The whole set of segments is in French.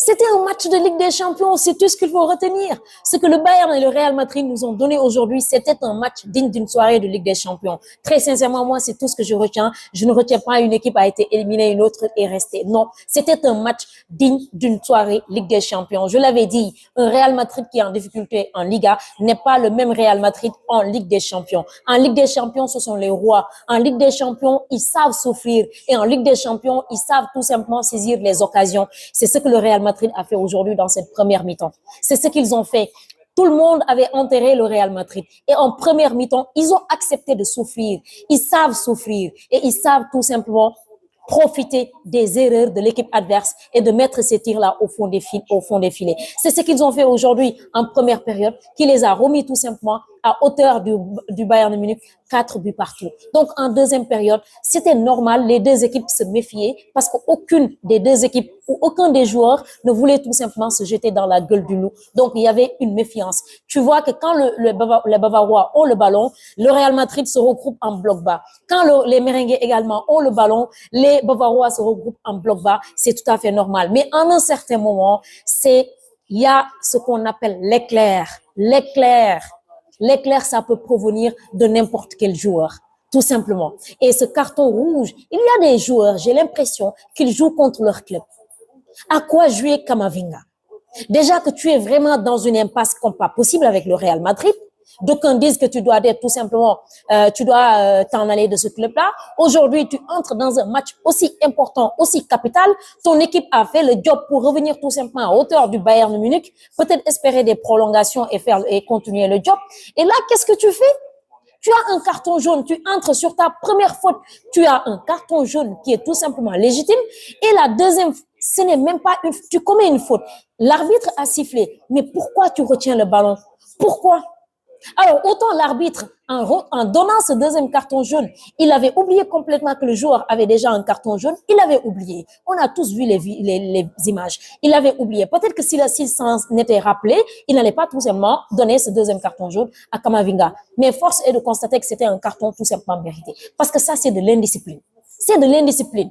C'était un match de Ligue des Champions, c'est tout ce qu'il faut retenir. Ce que le Bayern et le Real Madrid nous ont donné aujourd'hui, c'était un match digne d'une soirée de Ligue des Champions. Très sincèrement, moi, c'est tout ce que je retiens. Je ne retiens pas une équipe a été éliminée, une autre est restée. Non, c'était un match digne d'une soirée Ligue des Champions. Je l'avais dit, un Real Madrid qui est en difficulté en Liga n'est pas le même Real Madrid en Ligue des Champions. En Ligue des Champions, ce sont les rois. En Ligue des Champions, ils savent souffrir. Et en Ligue des Champions, ils savent tout simplement saisir les occasions. C'est ce que le Real Madrid a fait aujourd'hui dans cette première mi-temps. C'est ce qu'ils ont fait. Tout le monde avait enterré le Real Madrid. Et en première mi-temps, ils ont accepté de souffrir. Ils savent souffrir. Et ils savent tout simplement profiter des erreurs de l'équipe adverse et de mettre ces tirs-là au fond des filets. C'est ce qu'ils ont fait aujourd'hui en première période, qui les a remis tout simplement à hauteur du Bayern de Munich, 4 buts partout. Donc, en deuxième période, c'était normal, les deux équipes se méfiaient parce qu'aucune des deux équipes ou aucun des joueurs ne voulait tout simplement se jeter dans la gueule du loup. Donc, il y avait une méfiance. Tu vois que quand les Bavarois ont le ballon, le Real Madrid se regroupe en bloc bas. Quand les Merengues également ont le ballon, les Bavarois se regroupent en bloc bas. C'est tout à fait normal. Mais en un certain moment, il y a ce qu'on appelle l'éclair. L'éclair, ça peut provenir de n'importe quel joueur, tout simplement. Et ce carton rouge, il y a des joueurs, j'ai l'impression qu'ils jouent contre leur club. À quoi jouer Camavinga? Déjà que tu es vraiment dans une impasse comme pas possible avec le Real Madrid. D'aucuns disent que tu dois être tout simplement, t'en aller de ce club-là. Aujourd'hui, tu entres dans un match aussi important, aussi capital. Ton équipe a fait le job pour revenir tout simplement à hauteur du Bayern de Munich. Peut-être espérer des prolongations et continuer le job. Et là, qu'est-ce que tu fais? Tu as un carton jaune, tu entres sur ta première faute. Tu as un carton jaune qui est tout simplement légitime. Et la deuxième, ce n'est même pas tu commets une faute. L'arbitre a sifflé. Mais pourquoi tu retiens le ballon? Pourquoi? Alors, autant l'arbitre, en donnant ce deuxième carton jaune, il avait oublié complètement que le joueur avait déjà un carton jaune. Il avait oublié. On a tous vu les images. Il avait oublié. Peut-être que s'il s'en était rappelé, il n'allait pas tout simplement donner ce deuxième carton jaune à Camavinga. Mais force est de constater que c'était un carton tout simplement mérité. Parce que ça, c'est de l'indiscipline. C'est de l'indiscipline.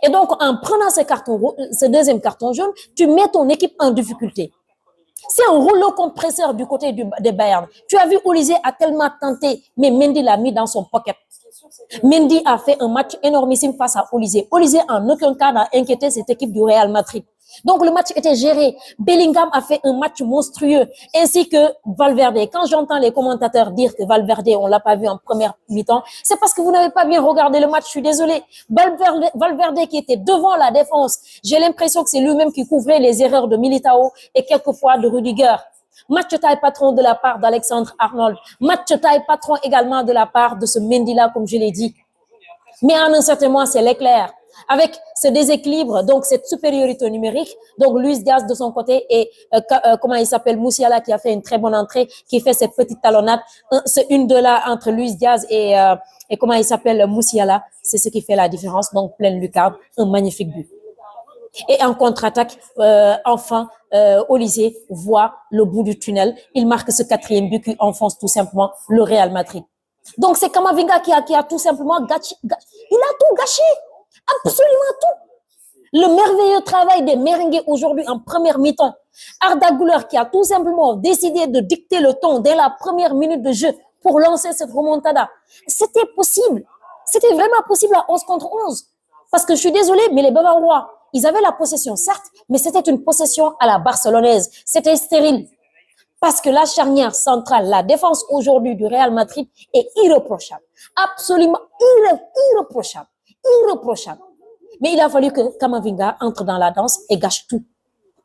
Et donc, en prenant ce deuxième carton jaune, tu mets ton équipe en difficulté. C'est un rouleau compresseur du côté des Bayern. Tu as vu, Olysée a tellement tenté, mais Mendy l'a mis dans son pocket. Mendy a fait un match énormissime face à Olysée. Olysée, en aucun cas, n'a inquiété cette équipe du Real Madrid. Donc, le match était géré. Bellingham a fait un match monstrueux, ainsi que Valverde. Quand j'entends les commentateurs dire que Valverde, on l'a pas vu en première mi-temps, c'est parce que vous n'avez pas bien regardé le match, je suis désolée. Valverde qui était devant la défense, j'ai l'impression que c'est lui-même qui couvrait les erreurs de Militao et quelquefois de Rudiger. Match taille patron de la part d'Alexandre Arnold. Match taille patron également de la part de ce Mendy-là, comme je l'ai dit. Mais en un certain moment, c'est l'éclair. Avec ce déséquilibre, donc cette supériorité numérique, donc Luis Diaz de son côté et comment il s'appelle, Musiala qui a fait une très bonne entrée, qui fait cette petite talonnade, c'est une de là entre Luis Diaz et comment il s'appelle, Musiala, c'est ce qui fait la différence. Donc pleine lucarne, un magnifique but. Et en contre-attaque, enfin, Olysée voit le bout du tunnel. Il marque ce quatrième but qui enfonce tout simplement le Real Madrid. Donc c'est Camavinga qui a tout simplement gâché. Il a tout gâché. Absolument tout. Le merveilleux travail des Merengues aujourd'hui en première mi-temps. Arda Güler qui a tout simplement décidé de dicter le ton dès la première minute de jeu pour lancer cette remontada. C'était possible. C'était vraiment possible à 11 contre 11. Parce que je suis désolée, mais les Bavarois, ils avaient la possession, certes, mais c'était une possession à la barcelonaise. C'était stérile. Parce que la charnière centrale, la défense aujourd'hui du Real Madrid est irréprochable. Absolument irréprochable. Irréprochable. Mais il a fallu que Camavinga entre dans la danse et gâche tout.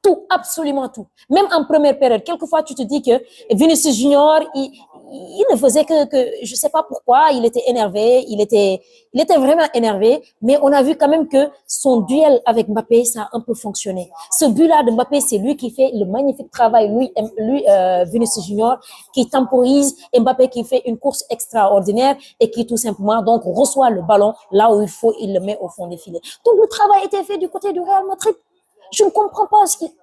Tout, absolument tout. Même en première période, quelquefois tu te dis que Vinicius Junior, il ne faisait que je sais pas pourquoi, il était énervé, il était vraiment énervé, mais on a vu quand même que son duel avec Mbappé, ça a un peu fonctionné. Ce but-là de Mbappé, c'est lui qui fait le magnifique travail, lui Vinicius Junior, qui temporise, Mbappé qui fait une course extraordinaire et qui tout simplement donc reçoit le ballon là où il faut, il le met au fond des filets. Donc le travail a été fait du côté du Real Madrid. Je ne comprends pas ce qui...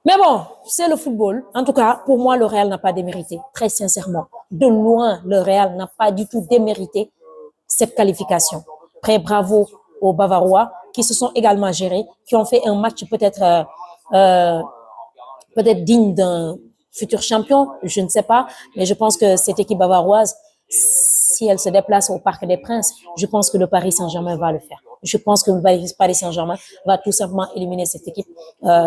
Mais bon, c'est le football. En tout cas, pour moi, le Real n'a pas démérité. Très sincèrement. De loin, le Real n'a pas du tout démérité cette qualification. Très bravo aux Bavarois qui se sont également gérés, qui ont fait un match peut-être digne d'un futur champion, je ne sais pas, mais je pense que cette équipe bavaroise, si elle se déplace au Parc des Princes, je pense que le Paris Saint-Germain va le faire. Je pense que le Paris Saint-Germain va tout simplement éliminer cette équipe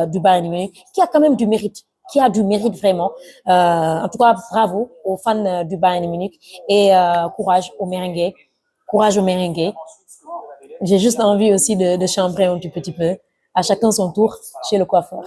du Bayern Munich, qui a quand même du mérite, qui a du mérite vraiment. En tout cas, bravo aux fans du Bayern Munich et courage aux merengues. Courage aux merengues. J'ai juste envie aussi de chambrer un petit peu. À chacun son tour chez le coiffeur.